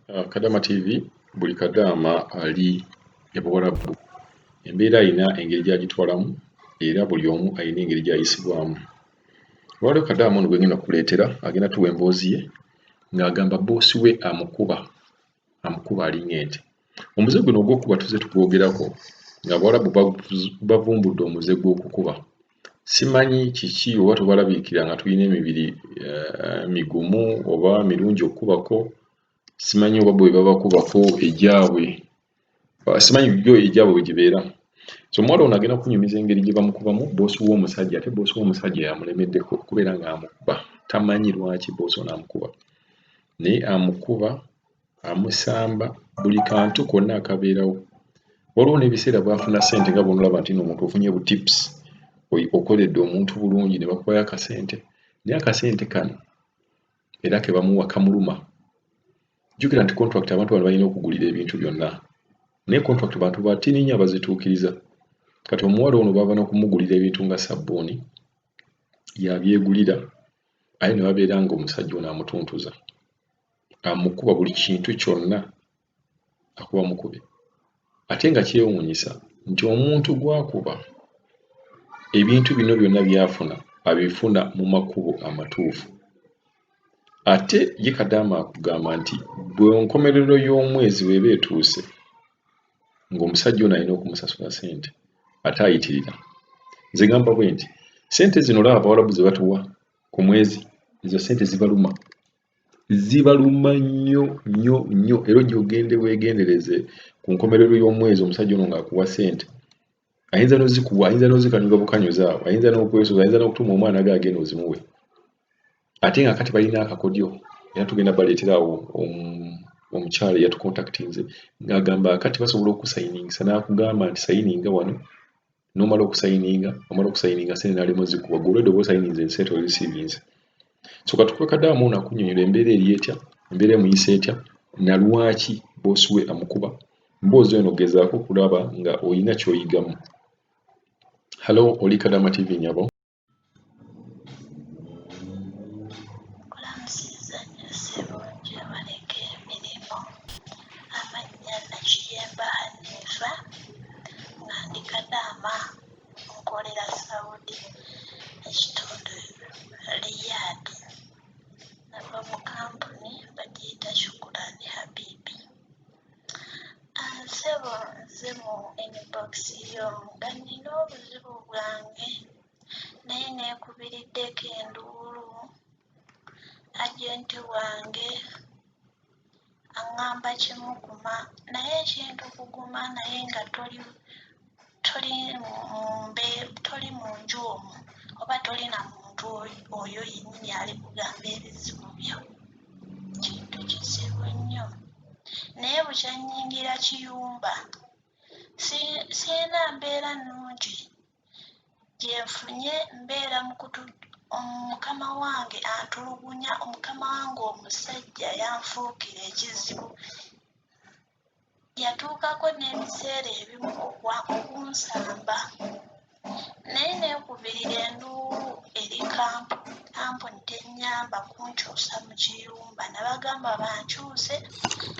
Kadama TV buli Kadama ali ebuwarabu embeera ayina engeri gy'agitwalamu era buli omu ayina engeri gy'ayisibwamu. Waliwo Kadama ono gwengenda kuleetera agenda tuwa emboozi ye ng'agamba boosi we amukuba alinga ente. Omuze guno ogw'okuba tuze tugwogerako ng'Abawarabu bavumbudde omuze gw'okukuba. Simanyi kiki oba tubalabiikira nga tulina emibiri migumu oba mirungi okukubako. Simanyi oba bwe babakubako egyabwe, simanyi byo egyabwe bwe gibeera. So omuwala ono agenda kunyumiza engeri gye bamukubamu boosi w'omusajja, ate boosi w'omusajja yamulemeddeko okubeera ng'amukuba. Tamanyi lwaki boosi ono amukuba, naye amukuba, amusamba, buli kantu konna akabeerawo. Waliwo n'ebiseera bw'afuna ssente nga bw'onolaba nti omuntu ofunye bu tips, okoledde omuntu bulungi ne bakubayo akasente, naye akasente kano era ke bamuwa kamuluma. Jjukira nti contract abantu bano balina okugulira ebintu byonna, naye contract bantu batini nnyo abazituukiriza. Kati omuwala ono bava n'okumugulira ebintu nga sabbuuni, yabyegulira, aye ne babeera ng'omusajja ono amutuntuza, amukuba buli kintu kyonna akuba mukube. Ate nga kyewuunyisa nti omuntu gw'akuba ebintu bino byonna by'afuna abifuna mu makubo amatuufu. Ate ye Kadama akugamba nti bwe nkomerero y'omwezi bw'eba etuuse ng'omusajja ono alina okumusasula ssente, ate ayitirira. Nze gamba bwe nti ssente zino olaba Abawarabu ze batuwa ku mwezi, ezo ssente zibaluma nnyo nnyo nnyo. Era ojja ogende weegendereze ku nkomerero y'omwezi omusajja ono ng'akuwa ssente, ayinza n'ozikuwa, ayinza n'ozikanyuga bukanyuzi awo, ayinza n'okwesuuza, ayinza n'okutuma omwana ge agenda ozimuwe. Ate nga kati balina akakodyo era tugenda baleetera awo omukyala eyatukontaktinze ng'agamba kati basobola okusayiningisa, n'akugamba nti sayininga wano, n'omala okusayininga ssente n'alema ozikuwa, gwe olwedde oba osayininze ssente ozisiibinze. So katukube Kadama ono akunnyonnyola embeera eri etya, embeera emuyisa etya, na lwaki boosi we amukuba. Mboozi eno gezaako kulaba nga oyina ky'oyigamu. Hello, oli Kadama TV nyabo. Kadama nkolera Saudi ekitundu Riyadh, nava mu kampuni bagiyita Shukurani Habibi. Nsebo nze mu inbox yo nga nina obuzibu bwange naye neekubiriddeko enduulu. Agenti wange aŋŋamba kimuguma naye ekintu kuguma naye nga toli mu nju omwo oba tolina muntu oyo yennyini ali kugamba ebizibu byo. Kintu kizibu nnyo. Naye bukyannyingira kiyumba, sirina mbeera nnungi gyenfunye, mbeera mukama wange antulugunya, omukama wange omusajja yanfuukira ekizibu. Yatuukako n'ebiseera ebimu okunsamba, naye neekubirira enduulu eri kampuni tennyamba kunkyusa mu kiyumba. Nabagamba bankyuse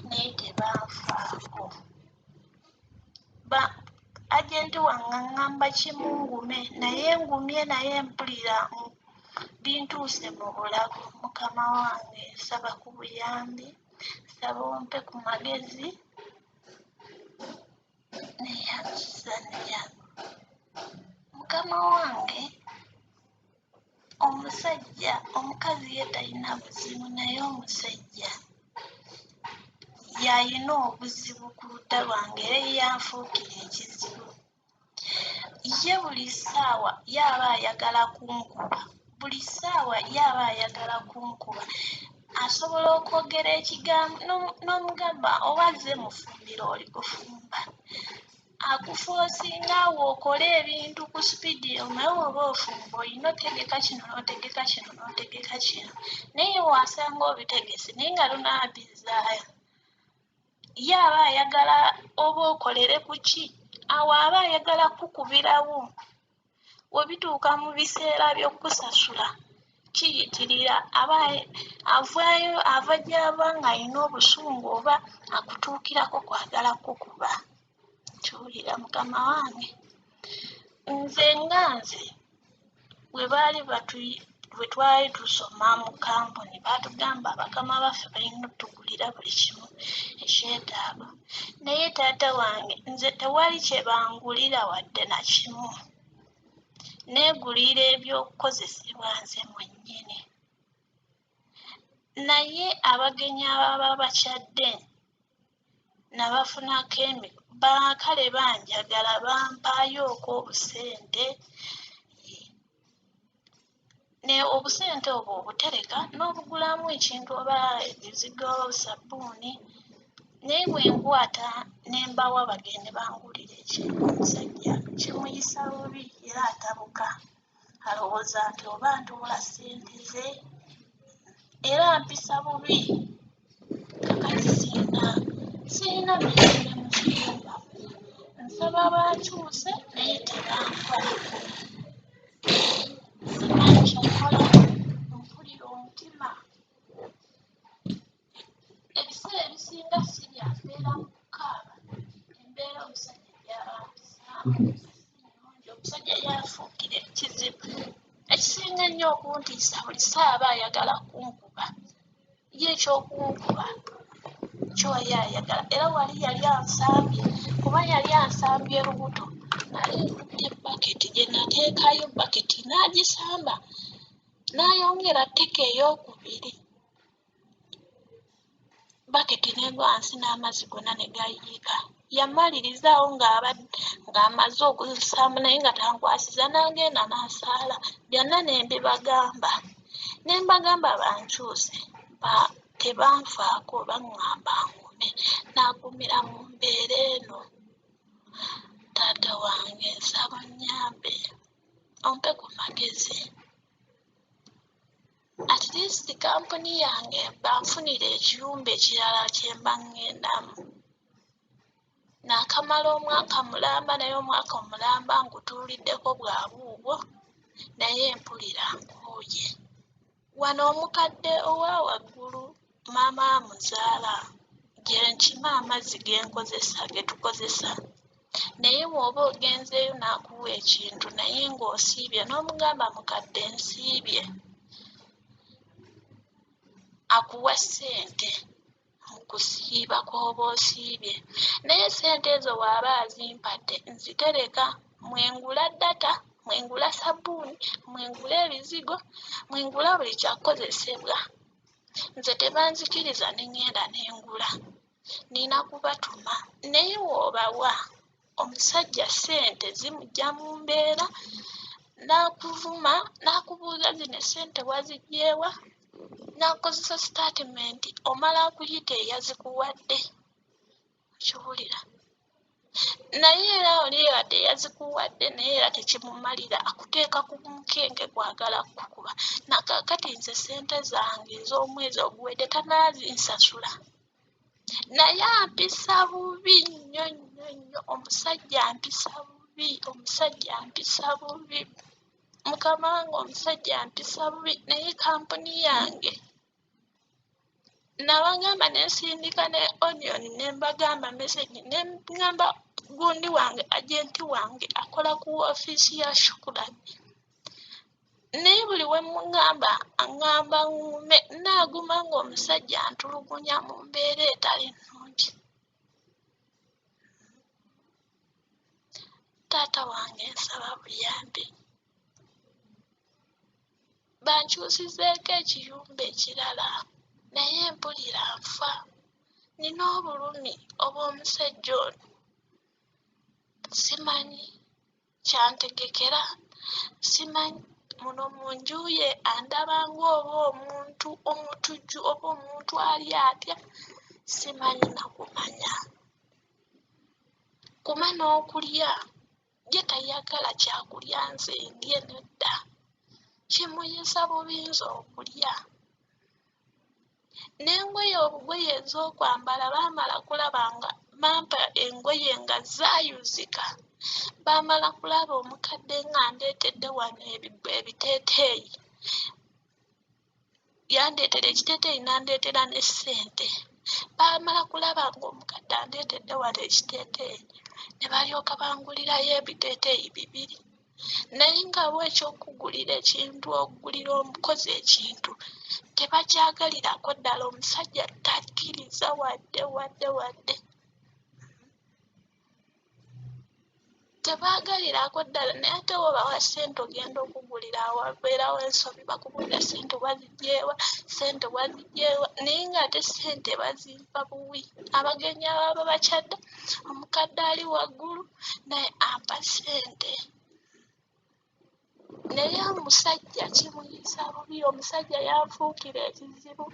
naye tebanfaako. Agenti wange aŋŋamba kimu ngume, naye ngumye naye mpulira bintuuse mu bulago. Mukama wange nsaba ku buyambi, nsaba ompe ku magezi neyazanya. Mukama wange omusajja, omukazi ye talina buzibu naye omusajja y'alina obuzibu ku ludda lwange era yanfuukira ekizibu. Ye buli ssaawa yaba ayagala kunkuba, buli ssaawa yaba ayagala kunkuba. Asobola okwogera ekigambo n'omugamba oba azze mufumbiro oli kufumba, akufoosinga awo okole ebintu ku sipiidi omaye oba ofumba olina otegeka kino n'otegeka kino n'otegeka kino, naye wasanga obitegese naye nga lunaabizaayo. Ye aba ayagala oba okolere ku ki, awo aba ayagala kukubirawo. We bituuka mu biseera by'okusasula kiyitirira avaayo ava gy'ava ng'alina obusungu oba akutuukirako kwagala kukuba. Kiwulira mukama wange, nze bwe twali tusoma mu kampuni baatugamba bakama baffe balina otugulira buli kimu ekyetaago, naye taata wange nze tewali kye bangulira wadde na kimu. Neegulira ebyokukozesebwa nze mwennyini. Naye abagenyi ababa bakyadde nabafunako baakale banjagala bampayooko obusente. Ne obusente obwo obutereka n'obugulamu ekintu oba ebizigo sabbuuni, naye bwe nkwata ne mbawa bagende bangulira ekintu, omusajja kimuyisa bubi era atabuka. Alowooza nti oba ntuula ssente ze era mpisa bubi. Kakati sirina mirembe mu kiyumba, nsaba bankyuse naye tebankolako. Simanyi kyenkola, mpulira omutima. Ebiseera ebisinga sirya mbeera mu kukaaba, embeera omusajja gy'abampisaamu nnungi, omusajja yafuukira ekizibu. Ekisinga ennyo okuntiisa buli ssaawa ayagala kunkuba, ye ekyokunkuba kyoyo ayagala. Era wali yali ansambye, kuba yali ansambye lubuto, nali nkutte bbaketi gye nateekayo bbaketi n'agisamba, n'ayongera tteka ey'okubiri. Bbaketi n'egwa wansi n'amazzi gonna ne gayiika. Yamalirizawo ng'amaze okuzisamba naye nga tankwasiza, n'agenda n'asaala. Byonna ne mbibagamba. Ne mbagamba bankyuse, tebanfaako baŋŋamba ngume. Naagumira mu mbeera eno. Taata wange nsaba onnyambe, ompe ku magezi. At least kampuni yange banfunira ekiyumba ekirala kye mba ŋŋendamu. Naakamala omwaka mulamba, naye omwaka omulamba ngutuuliddeko bwa buubwo, naye mpulira nkooye. Wano omukadde owa waggulu maama amuzaala gye nkima amazzi ge tukozesa. Naye bw'oba ogenzeeyo n'akuwa ekintu naye ng'osiibye n'omugamba mukadde nsiibye, akuwa ssente mu kusiiba kw'oba osiibye. Naye ssente ezo bw'aba azimpadde nzitereka, mwengula data, mwengula sabbuuni, mwengula ebizigo, mwengula buli kyakozesebwa. Nze tebanzikiriza ne ŋŋenda ne ngula, nina kubatuma. Naye bw'obawa omusajja ssente zimugya mu mbeera, n'akuvuma n'akubuuza zino essente waziggyeewa, n'akozesa sitaatimenti omala akuyita eyazikuwadde. Kiwulira. Naye era oli wadde yazikuwadde naye era tekimumalira, akuteeka ku mukenke kwagala kukuba. Nakaakati nze ssente zange ez'omwezi oguwedde tanaazinsasula. Naye ampisa bubi nnyo nnyo nnyo, omusajja ampisa bubi, omusajja ampisa bubi. Mukama wange omusajja ampisa bubi. Naye kampuni yange nabagamba ne nsindika ne onion ne mbagamba message ne ngamba gundi wange agenti wange akola ku woofiisi ya Shukrani. Naye buli we mugamba aŋŋamba ŋŋume, naaguma ng'omusajja antulugunya mu mbeera etali nnungi. Taata wange nsaba buyambi. Bankyusizeeko ekiyumba ekirala naye mpulira nfa. Nina obulumi obw'omusajja ono. Simanyi kyantegekera, simanyi muno mu nju ye andaba ng'oba omuntu omutujju oba omuntu ali atya, simanyi na kumanya. Kuma n'okulya, ye tayagala kyakulya nze ndye nedda. Kimuyisa bubi nze okulya. N'engoye obugoye ez'okwambala baamala kulaba nga bampa engoye nga zaayuzika. Baamala kulaba omukadde nga ndeetedde wano ebiteeteeyi. yandeetera ekiteeteeyi n'andeetera ne ssente. Baamala kulaba ng'omukadde andeetedde wano ekiteeteeyi ne balyoka bangulirayo ebiteeteeyi 2. Naye nga bwe ekyokugulira ekintu okugulira omukozi ekintu tebakyagalirako ddala, omusajja takkiriza wadde. Tebaagalirako ddala, naye ate wobawa ssente ogenda okugulira awabeerawo ensobi bakubulira ssente waziggyeewa, naye ng'ate ssente bazimpa buwi. Abagenyi ababa bakyadde, omukadde ali waggulu naye ampa ssente. Naye omusajja kimuyisa bubi, omusajja yanfuukira ekizibu.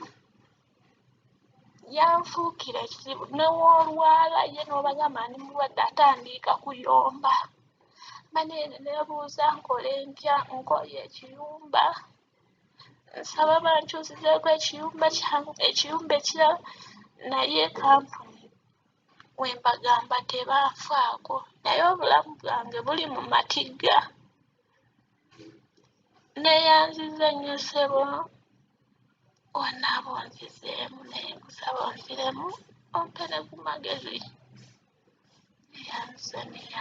N'owoolwala ye n'obagamba ndi mulwadde atandika kuyomba. Maneeno neebuuza nkole ntya, nkoye ekiyumba, nsaba bankyusizeeko ekiyumba kyange, ekiyumba ekirala, naye kampuni we mbagamba tebanfaako. Naye obulamu bwange buli mu matigga. Neeyanziza nnyo ssebo, wonna bonzizeemu, naye nkusaba onziremu ompe ne ku magezi. Neeyanziza.